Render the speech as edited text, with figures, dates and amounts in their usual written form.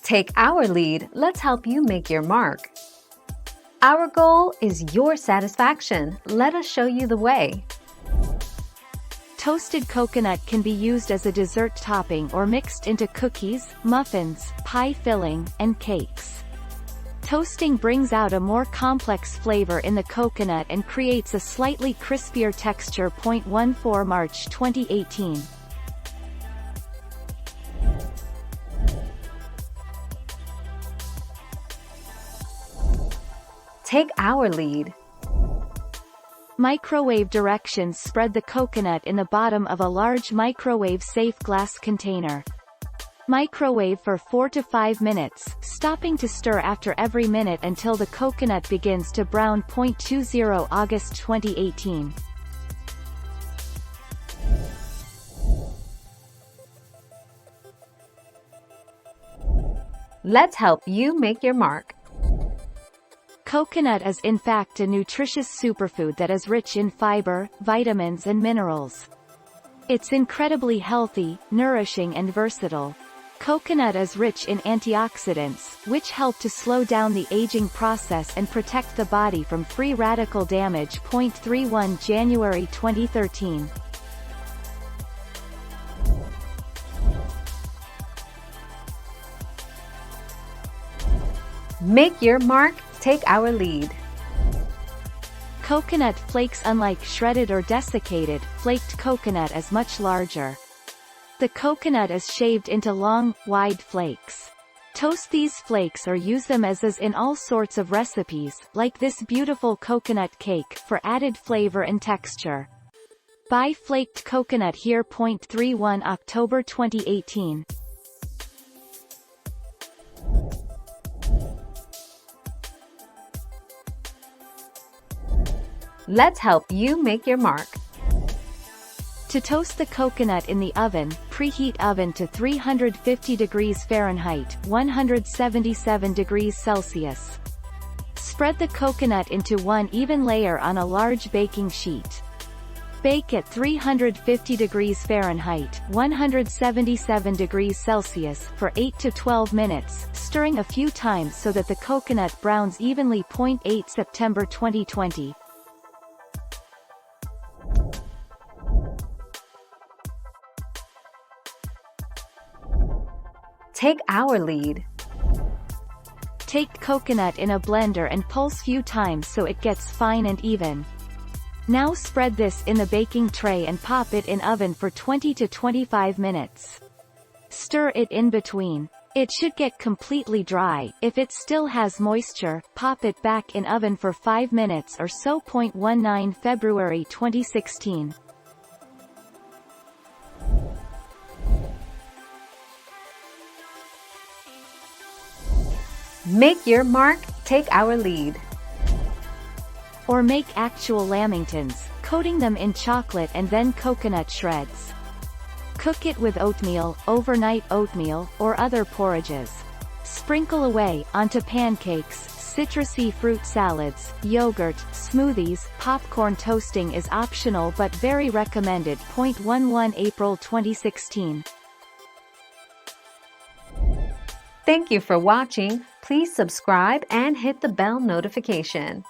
Take our lead, let's help you make your mark. Our goal is your satisfaction. Let us show you the way. Toasted coconut can be used as a dessert topping or mixed into cookies, muffins, pie filling, and cakes. Toasting brings out a more complex flavor in the coconut and creates a slightly crispier texture. 14 March 2018. Take our lead. Microwave directions: spread the coconut in the bottom of a large microwave-safe glass container. Microwave for 4 to 5 minutes, stopping to stir after every minute until the coconut begins to brown. 20 August 2018. Let's help you make your mark. Coconut is in fact a nutritious superfood that is rich in fiber, vitamins and minerals. It's incredibly healthy, nourishing and versatile. Coconut is rich in antioxidants, which help to slow down the aging process and protect the body from free radical damage. 31 January 2013. Make your mark, take our lead. Coconut flakes: unlike shredded or desiccated, flaked coconut is much larger. The coconut is shaved into long, wide flakes. Toast these flakes or use them as is in all sorts of recipes, like this beautiful coconut cake, for added flavor and texture. Buy flaked coconut here. 31 October 2018. Let's help you make your mark. To toast the coconut in the oven, preheat oven to 350 degrees Fahrenheit, 177 degrees Celsius. Spread the coconut into one even layer on a large baking sheet. Bake at 350 degrees Fahrenheit, 177 degrees Celsius, for 8 to 12 minutes, stirring a few times so that the coconut browns evenly. 8 September 2020. Take our lead. Take coconut in a blender and pulse few times so it gets fine and even. Now spread this in the baking tray and pop it in oven for 20 to 25 minutes. Stir it in between. It should get completely dry. If it still has moisture, pop it back in oven for 5 minutes or so. 19 February 2016. Make your mark, take our lead. Or make actual lamingtons, coating them in chocolate and then coconut shreds. Cook it with oatmeal, overnight oatmeal, or other porridges. Sprinkle away, onto pancakes, citrusy fruit salads, yogurt, smoothies. Popcorn toasting is optional but very recommended. 11 April 2016. Thank you for watching. Please subscribe and hit the bell notification.